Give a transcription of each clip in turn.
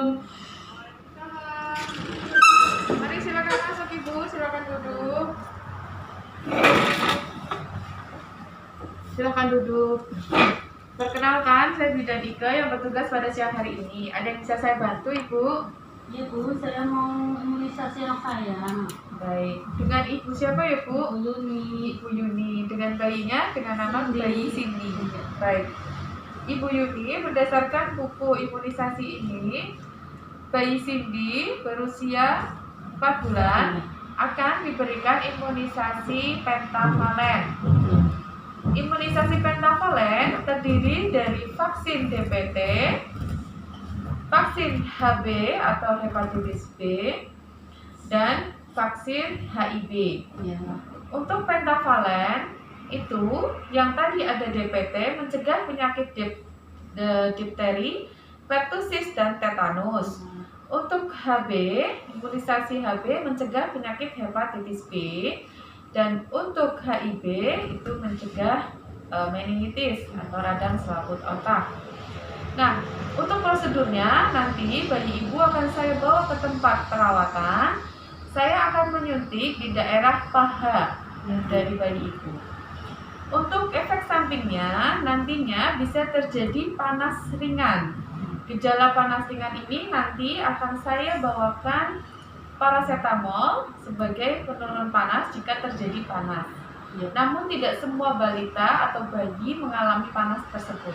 Assalamualaikum. Mari silakan masuk Ibu, silakan duduk. Silakan duduk. Perkenalkan, saya Bidadika yang bertugas pada siang hari ini. Ada yang bisa saya bantu, Ibu? Iya Bu, saya mau imunisasi anak saya. Baik. Dengan Ibu siapa ya, Bu? Bu Yuni. Ibu Yuni. Dengan bayinya, dengan nama bayi Cindy. Baik. Ibu Yuni, berdasarkan buku imunisasi ini, bayi Cindy berusia 4 bulan akan diberikan imunisasi pentavalen. Imunisasi pentavalen terdiri dari vaksin DPT, vaksin HB atau hepatitis B, dan vaksin HIV. Ya. Untuk pentavalen itu yang tadi ada DPT mencegah penyakit difteri, pertusis, dan tetanus. Untuk HB, imunisasi HB mencegah penyakit hepatitis B, dan untuk HIV itu mencegah meningitis atau radang selaput otak. Nah, untuk prosedurnya nanti bayi ibu akan saya bawa ke tempat perawatan. Saya akan menyuntik di daerah paha dari bayi ibu. Untuk efek sampingnya nantinya bisa terjadi panas ringan. Gejala panas ringan ini nanti akan saya bawakan paracetamol sebagai penurun panas jika terjadi panas. Ya. Namun tidak semua balita atau bayi mengalami panas tersebut.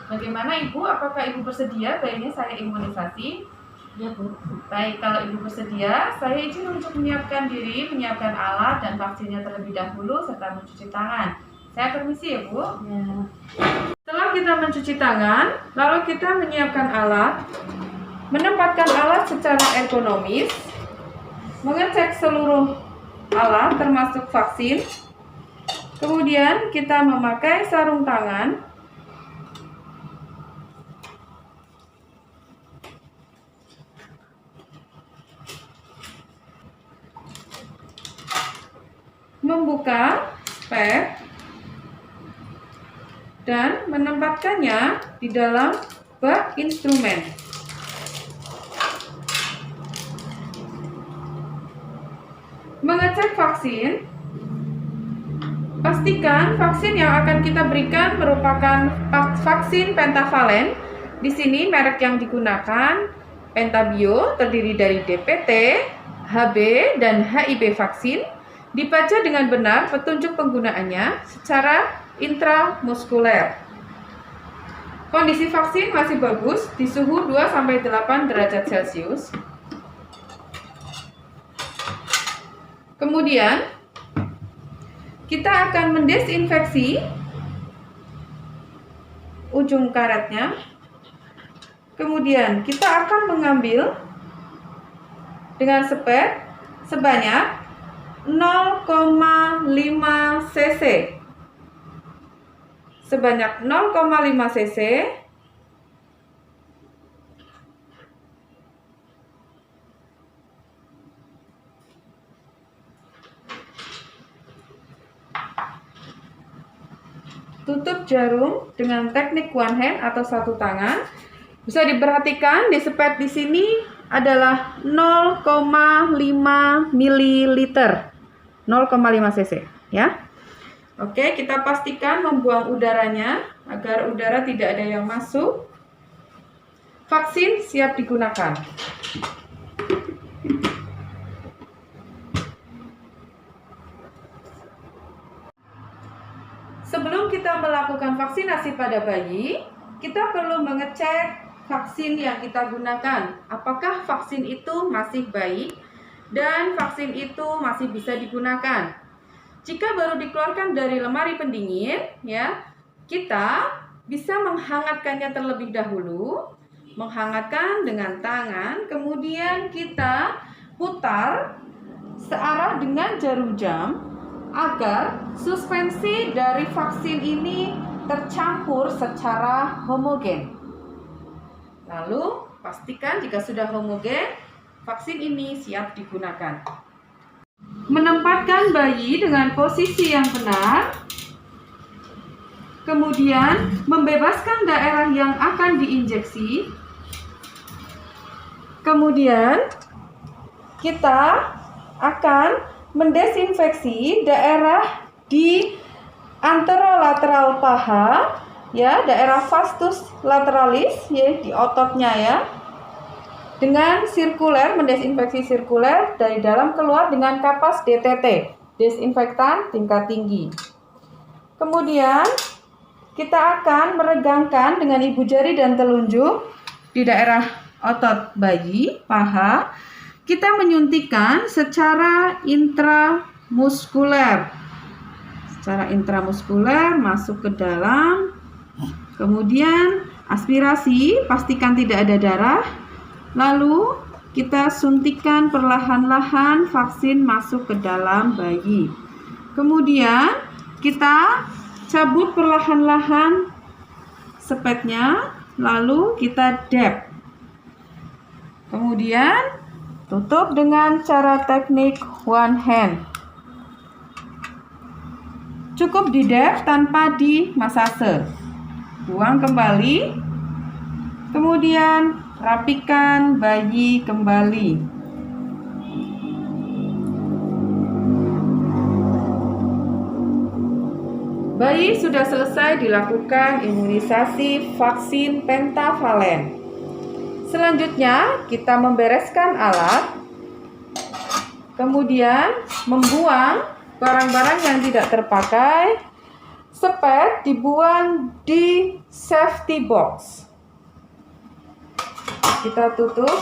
Bagaimana Ibu? Apakah Ibu bersedia bayinya saya imunisasi? Ya Bu. Baik, kalau Ibu bersedia, saya izin untuk menyiapkan diri, menyiapkan alat dan vaksinnya terlebih dahulu serta mencuci tangan. Saya permisi ya Bu. Ya. Setelah kita mencuci tangan, lalu kita menyiapkan alat, menempatkan alat secara ergonomis, mengecek seluruh alat termasuk vaksin. Kemudian kita memakai sarung tangan, membuka pet dan menempatkannya di dalam bak instrumen. Mengecek vaksin, pastikan vaksin yang akan kita berikan merupakan vaksin pentavalen. Di sini merek yang digunakan Pentabio, terdiri dari DPT, HB, dan HIV vaksin. Dibaca dengan benar petunjuk penggunaannya secara intramuskuler. Kondisi vaksin masih bagus di suhu 2-8 derajat Celcius. Kemudian kita akan mendesinfeksi ujung karetnya. Kemudian kita akan mengambil dengan sepet sebanyak 0,5 cc. Sebanyak 0,5 cc. Tutup jarum dengan teknik one hand atau satu tangan. Bisa diperhatikan di sepet di sini adalah 0,5 ml, 0,5 cc ya. Oke, kita pastikan membuang udaranya agar udara tidak ada yang masuk. Vaksin siap digunakan. Sebelum kita melakukan vaksinasi pada bayi, kita perlu mengecek vaksin yang kita gunakan. Apakah vaksin itu masih baik dan vaksin itu masih bisa digunakan. Jika baru dikeluarkan dari lemari pendingin, ya, kita bisa menghangatkannya terlebih dahulu. Menghangatkan dengan tangan, kemudian kita putar searah dengan jarum jam agar suspensi dari vaksin ini tercampur secara homogen. Lalu pastikan jika sudah homogen, vaksin ini siap digunakan. Menempatkan bayi dengan posisi yang benar, kemudian membebaskan daerah yang akan diinjeksi. Kemudian kita akan mendesinfeksi daerah di anterolateral paha, ya, daerah vastus lateralis, ya, di ototnya, ya, dengan sirkuler, mendesinfeksi sirkuler dari dalam keluar dengan kapas DTT, desinfektan tingkat tinggi. Kemudian kita akan meregangkan dengan ibu jari dan telunjuk di daerah otot bayi, paha. Kita menyuntikkan secara intramuskuler. Secara intramuskuler masuk ke dalam. Kemudian aspirasi, pastikan tidak ada darah. Lalu kita suntikan perlahan-lahan vaksin masuk ke dalam bayi. Kemudian kita cabut perlahan-lahan sepetnya, lalu kita dab. Kemudian tutup dengan cara teknik one hand. Cukup di dab tanpa di masase. Buang kembali. Kemudian rapikan bayi kembali. Bayi sudah selesai dilakukan imunisasi vaksin pentavalen. Selanjutnya kita membereskan alat, kemudian membuang barang-barang yang tidak terpakai. Sepet dibuang di safety box. Kita tutup,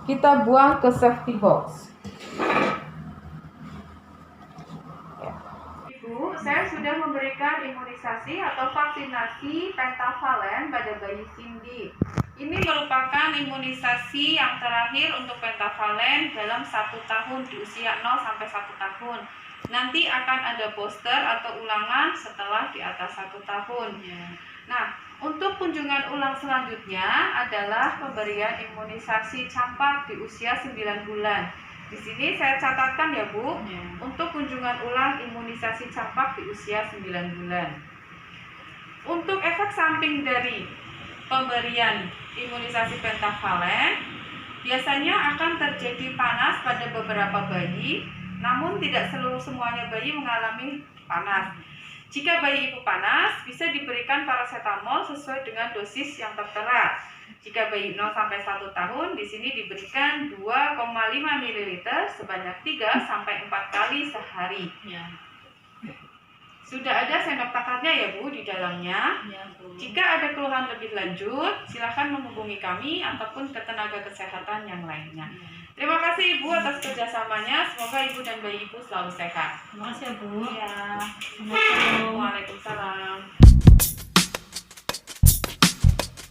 kita buang ke safety box. Ibu, saya sudah memberikan imunisasi atau vaksinasi pentavalen pada bayi Cindy. Ini merupakan imunisasi yang terakhir untuk pentavalen dalam 1 tahun di usia 0 sampai 1 tahun. Nanti akan ada booster atau ulangan setelah di atas 1 tahun. Nah, untuk kunjungan ulang selanjutnya adalah pemberian imunisasi campak di usia 9 bulan. Di sini saya catatkan ya Bu, untuk kunjungan ulang imunisasi campak di usia 9 bulan. Untuk efek samping dari pemberian imunisasi pentavalen, biasanya akan terjadi panas pada beberapa bayi, namun tidak semuanya bayi mengalami panas. Jika bayi ibu panas, bisa diberikan paracetamol sesuai dengan dosis yang tertera. Jika bayi 0 sampai 1 tahun, di sini diberikan 2,5 ml sebanyak 3 sampai 4 kali sehari. Sudah ada sendok takarnya ya Bu di dalamnya. Jika ada keluhan lebih lanjut, silakan menghubungi kami ataupun ke tenaga kesehatan yang lainnya. Terima kasih Ibu atas kerjasamanya. Semoga Ibu dan bayi Ibu selalu sehat. Terima kasih Bu. Ya. Assalamualaikum. Waalaikumsalam.